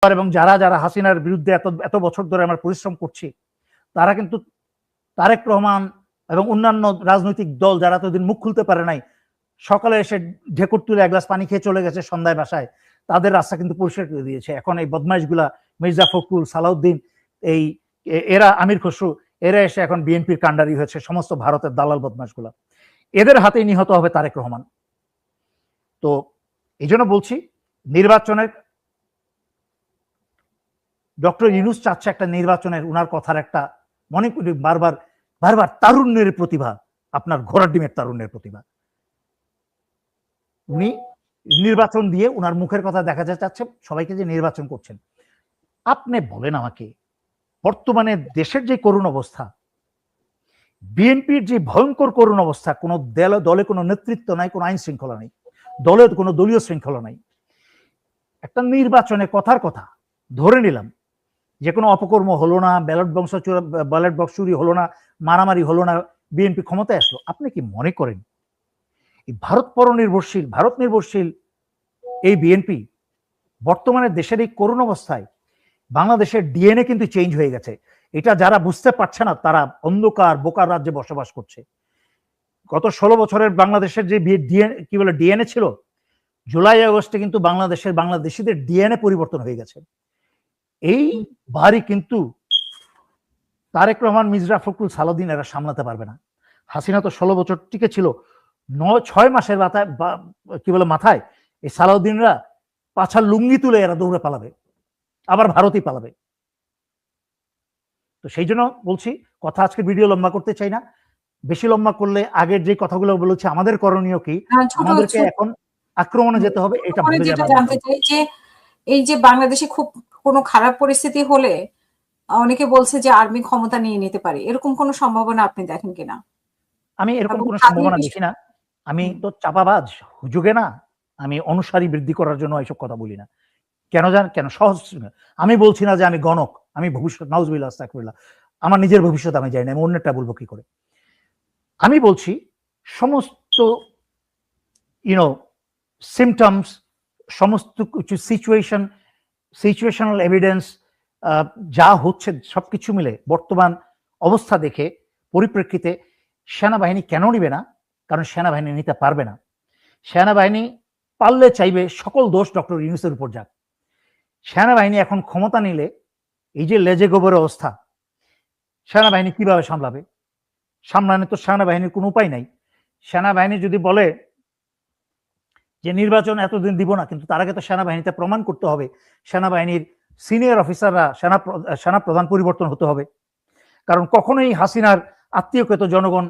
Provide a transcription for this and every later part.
এবং যারা যারা হাসিনার বিরুদ্ধে এত এত বছর ধরে আমরা পরিশ্রম করছি, তারা কিন্তু তারেক রহমান এবং অন্যান্য রাজনৈতিক দল যারা এতদিন মুখ খুলতে পারে নাই, সকালে এসে ঢেকুর তুলে এক গ্লাস পানি খেয়ে চলে গেছে সন্ধ্যায় বাসায়, তাদের রাস্তা কিন্তু পরিষ্কার করে দিয়েছে। এখন এই বদমাইশগুলা মির্জা ফখরুল, সালাউদ্দিন, এই এরা আমির খসরু, এরা এসে এখন বিএনপির কাণ্ডারি হয়েছে, সমস্ত ভারতের দালাল বদমাইশগুলা। এদের হাতেই নিহত হবে তারেক রহমান। তো এই জন্য বলছি, নির্বাচনের ডক্টর ইউনূস চাচ্ছে একটা নির্বাচনের, উনার কথার একটা মনে করি বারবার বারবার তারুণ্যের প্রতিভা, আপনার ঘোড়ার ডিমের তারুণ্যের প্রতিভা। উনি নির্বাচন দিয়ে উনার মুখের কথা দেখা যাচ্ছে সবাইকে যে নির্বাচন করছেন। আপনি বলেন আমাকে, বর্তমানে দেশের যে করুণ অবস্থা, বিএনপির যে ভয়ঙ্কর করুণ অবস্থা, কোনো দলে কোনো নেতৃত্ব নাই, কোনো আইন শৃঙ্খলা নেই, দলে কোনো দলীয় শৃঙ্খলা নাই। একটা নির্বাচনে কথার কথা ধরে নিলাম যে কোনো অপকর্ম হলো না, ব্যালট বক্স চুরি হলো না, মারামারি হলো না, বিএনপি ক্ষমতায় আসলো, আপনি কি মনে করেন এই ভারত নির্ভরশীল এই বিএনপি বর্তমানে দেশের এই করুণ অবস্থায়, বাংলাদেশের ডিএনএ কিন্তু চেঞ্জ হয়ে গেছে। এটা যারা বুঝতে পারছে না তারা অন্ধকার বোকার রাজ্যে বসবাস করছে। গত 16 বছরের বাংলাদেশের যে ডিএনএ ছিল, জুলাই আগস্টে কিন্তু বাংলাদেশিদের ডিএনএ পরিবর্তন হয়ে গেছে। এই বাড়ি কিন্তু তারেক রহমান, মির্জা ফখরুল, সালাউদ্দিন এরা সামলাতে পারবে না। হাসিনা তো 16 বছর টিকে ছিল, 6 মাসের মাথায় এই সালাউদ্দিনরা পাছার লুঙ্গি তুলে এরা দৌড়ে পালাবে, আবার ভারতই পালাবে। তো সেই জন্য বলছি, কথা আজকে ভিডিও লম্বা করতে চাই না, বেশি লম্বা করলে আগের যে কথাগুলো বলেছি আমাদের করণীয় কি, আমাদেরকে এখন আক্রমণে যেতে হবে, এটা ভুলে যেটা জানতে চাই যে এই যে বাংলাদেশে খুব কোনো খারাপ পরিস্থিতি হলে অনেকে বলছে যে আর্মি ক্ষমতা নিয়ে নিতে পারে, এরকম কোনো সম্ভাবনা আপনি দেখেন কিনা? আমি এরকম কোনো সম্ভাবনা দেখি না। আমি তো চাপাবাজ হুজুগে না, আমি অনুসারী বৃদ্ধি করার জন্য এইসব কথা বলি না। কেন সহজ, আমি বলছি না যে আমি গণক, আমি ভবিষ্যৎ, নাউজুবিল্লাহ আস্তাগফিরুল্লাহ, আমার নিজের ভবিষ্যৎ আমি জানি না, আমি অন্যটা বলবো কি করে। আমি বলছি সমস্ত সিমটমস, সমস্ত কিছু সিচুয়েশনাল এভিডেন্স যা হচ্ছে সবকিছু মিলে বর্তমান অবস্থা দেখে পরিপ্রেক্ষিতে সেনাবাহিনী কেন নিবে না? কারণ সেনাবাহিনী নিতে পারবে না। সেনাবাহিনী পারলে চাইবে সকল দোষ ডক্টর ইউনূসের উপর যাক। সেনাবাহিনী এখন ক্ষমতা নিলে এই যে লেজে গোবরের অবস্থা, সেনাবাহিনী কিভাবে সামলাবে? সামলানো তো সেনাবাহিনীর কোনো উপায় নাই। সেনাবাহিনী যদি বলে যে নির্বাচন এতদিন দিব না, কিন্তু তার আগে তো সেনাবাহিনীতে প্রমাণ করতে হবে, সেনাবাহিনীর সিনিয়র অফিসাররা, সেনা প্রধান পরিবর্তন হতে হবে। কারণ কখনোই হাসিনার আত্মীয়কৃত জনগণ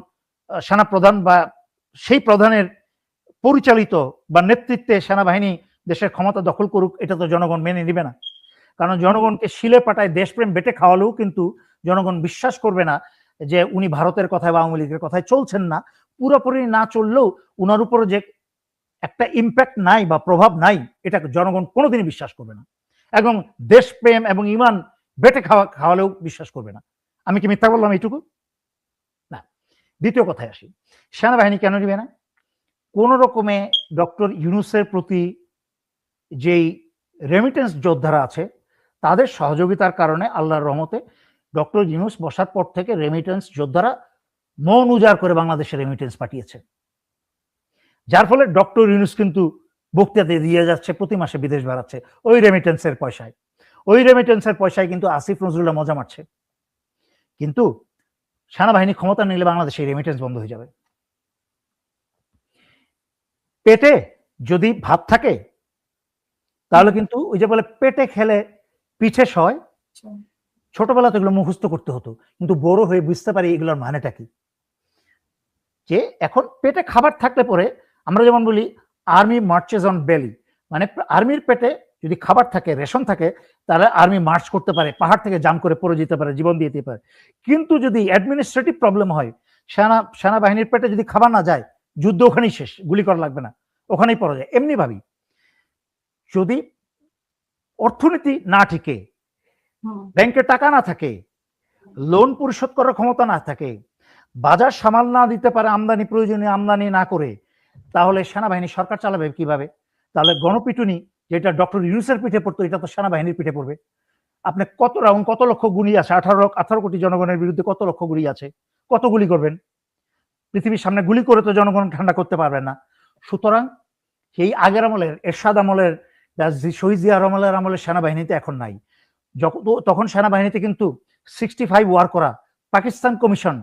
সেনাপ্রধান বা সেই প্রধানের পরিচালিত বা নেতৃত্বে সেনাবাহিনী দেশের ক্ষমতা দখল করুক, এটা তো জনগণ মেনে নিবে না। কারণ জনগণকে শিলে পাটায় দেশপ্রেম বেটে খাওয়ালেও কিন্তু জনগণ বিশ্বাস করবে না যে উনি ভারতের কথায় বা আওয়ামী লীগের কথায় চলছেন না। পুরোপুরি না চললেও উনার উপরে যে একটা ইম্প্যাক্ট নাই বা প্রভাব নাই, এটা জনগণ কোনোদিনই বিশ্বাস করবে না, এবং দেশপ্রেম এবং ইমান বেটে খাওয়ালেও বিশ্বাস করবে না। আমি কি মিথ্যা বললাম এইটুকু? না। দ্বিতীয় কথায় আসি, সেনাবাহিনী কেন নিবে না? কোন রকমে ডক্টর ইউনূসের প্রতি যেই রেমিটেন্স যোদ্ধারা আছে তাদের সহযোগিতার কারণে আল্লাহর রহমতে ডক্টর ইউনূস বসার পর থেকে রেমিটেন্স যোদ্ধারা মন উজাড় করে বাংলাদেশে রেমিটেন্স পাঠিয়েছে, যার ফলে ডক্টর ইউনূস কিন্তু বক্তৃতা দিয়ে যাচ্ছে, প্রতি মাসে বিদেশ বেড়াচ্ছে ওই রেমিটেন্সের পয়সায়। ওই রেমিটেন্সের পয়সায় কিন্তু আসিফ নজরুল্লাহ মজা মারছে। কিন্তু সেনাবাহিনী ক্ষমতা নিলে বাংলাদেশে রেমিটেন্স বন্ধ হয়ে যাবে। পেটে যদি ভাত থাকে তাহলে কিন্তু ওই যে বলে পেটে খেলে পিঠে সয়, ছোটবেলা তো এগুলো মুখস্থ করতে হতো, কিন্তু বড় হয়ে বুঝতে পারি এগুলোর মানেটা কি। যে এখন পেটে খাবার থাকলে পরে আমরা যেমন বলি আর্মি মার্চেস অন বেলি, মানে আর্মির পেটে যদি খাবার থাকে, রেশন থাকে, তাহলে আর্মি মার্চ করতে পারে, পাহাড় থেকে জাম করে পড়ে যেতে পারে, জীবন দিয়ে দিতে পারে। কিন্তু যদি অ্যাডমিনিস্ট্রেটিভ প্রবলেম হয়, সেনাবাহিনীর পেটে যদি খাবার না যায়, যুদ্ধ ওখানেই শেষ, গুলি করা লাগবে না, ওখানেই পড়া যায়। এমনি ভাবি, যদি অর্থনীতি না ঠিকে, ব্যাংকে টাকা না থাকে, লোন পরিশোধ করার ক্ষমতা না থাকে, বাজার সামাল না দিতে পারে, আমদানি প্রয়োজনীয় আমদানি না করে, তাহলে সেনাবাহিনী সরকার চালাবে কিভাবে? তাহলে গণপিটুনি যেটা ডক্টর ইউনূসের পিঠে পড়তো, এটা তো সেনাবাহিনীর পিঠে পড়বে। আপনি কত রাউন্ড, কত লক্ষ গুলি আছে, 18 কোটি জনগণের বিরুদ্ধে কত লক্ষ গুলি আছে, কত গুলি করবেন? পৃথিবীর সামনে গুলি করে তো জনগণ ঠান্ডা করতে পারবেন না। সুতরাং সেই আগের আমলের, এরশাদ আমলের, শহীদ জিয়ার আমলের সেনাবাহিনীতে এখন নাই। তখন সেনাবাহিনীতে কিন্তু 65 ওয়ার করা, পাকিস্তান কমিশন,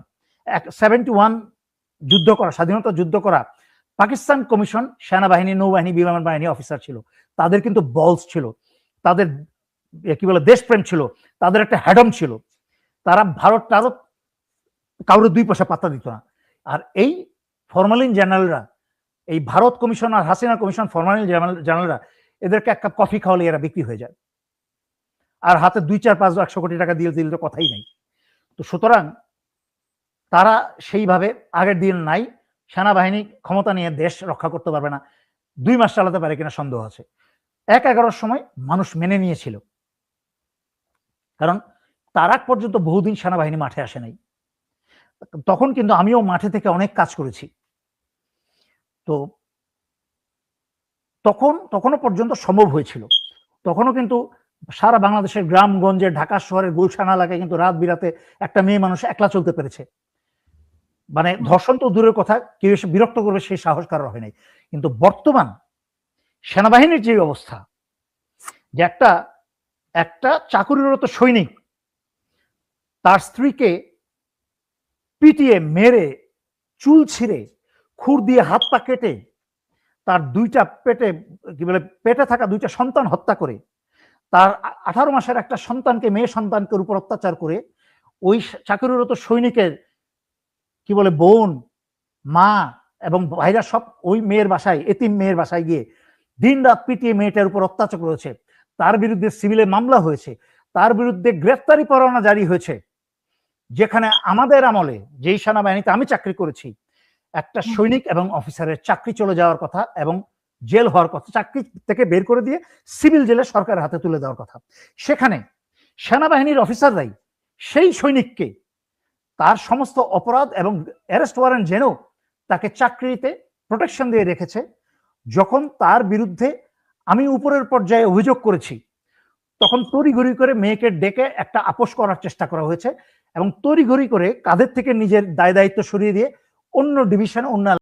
71 যুদ্ধ করা, স্বাধীনতা যুদ্ধ করা পাকিস্তান কমিশন সেনাবাহিনী, নৌবাহিনী, বিমান বাহিনী অফিসার ছিল। তাদের কিন্তু বলস ছিল, তাদের কি বলে দেশপ্রেম ছিল, তাদের একটা হ্যাডম ছিল। তারা ভারত কাউরে 2 পয়সা পাত্তা দিত না। আর এই ফরমালিন জেনারেলরা, এই ভারত কমিশন আর হাসিনা কমিশন ফরমালিন জেনারেলরা, এদেরকে এক কাপ কফি খাওয়ালে এরা বিক্রি হয়ে যায়। আর হাতে 2, 4, 5, 100 কোটি টাকা দিয়ে দিলে তো কথাই নাই। তো সুতরাং তারা সেইভাবে আগের দিন নাই। সেনাবাহিনী ক্ষমতা নিয়ে দেশ রক্ষা করতে পারবে না, 2 মাস চালাতে পারে কিনা সন্দেহ আছে। 1/11 সময় মানুষ মেনে নিয়েছিল, কারণ তার আগ পর্যন্ত বহুদিন সেনাবাহিনী মাঠে আসে নাই। তখন কিন্তু আমিও মাঠে থেকে অনেক কাজ করেছি। তো তখনও পর্যন্ত সম্ভব হয়েছিল। তখনও কিন্তু সারা বাংলাদেশের গ্রামগঞ্জে, ঢাকা শহরের গুলশান এলাকায় কিন্তু রাত বিরাতে একটা মেয়ে মানুষ একলা চলতে পেরেছে। মানে ধর্ষণ তো দূরের কথা, কেউ এসে বিরক্ত করবে সেই সাহস কারোর হয় নাই। কিন্তু বর্তমান সেনাবাহিনীর যে অবস্থা, যে একটা চাকুরিরত সৈনিক তার স্ত্রীকে পিটিয়ে, মেরে, চুল ছিঁড়ে, খুর দিয়ে হাত পা কেটে, তার 2টা পেটে থাকা 2টা সন্তান হত্যা করে, তার 18 মাসের একটা সন্তানকে, মেয়ে সন্তানকে উপর অত্যাচার করে, ওই চাকরিরত সৈনিকের বোন, মা এবং ভাইরা সব ওই মেয়ের বাসায়, এতিম মেয়ের বাসায় গিয়ে দিন রাত পিটিয়ে মেয়েটার উপর অত্যাচার করেছে। তার বিরুদ্ধে সিভিলে মামলা হয়েছে, তার বিরুদ্ধে গ্রেফতারি পরোয়ানা জারি হয়েছে। যেখানে আমাদের আমলে, যেই সেনাবাহিনীতে আমি চাকরি করেছি, একটা সৈনিক এবং অফিসারের চাকরি চলে যাওয়ার কথা এবং জেল হওয়ার কথা, চাকরি থেকে বের করে দিয়ে সিভিল জেলে সরকারের হাতে তুলে দেওয়ার কথা। সেখানে সেনাবাহিনীর অফিসাররাই সেই সৈনিককে তার সমস্ত অপরাধ এবং অ্যারেস্ট ওয়ারেন্ট জেনেও তাকে চাকরিতে প্রোটেকশন দিয়ে রেখেছে। যখন তার বিরুদ্ধে আমি উপরের পর্যায়ে অভিযোগ করেছি, তখন তড়িঘড়ি করে মেয়েকে ডেকে একটা আপোষ করার চেষ্টা করা হয়েছে এবং তড়িঘড়ি করে কাঁধের থেকে নিজের দায় দায়িত্ব সরিয়ে দিয়ে অন্য ডিভিশনে, অন্য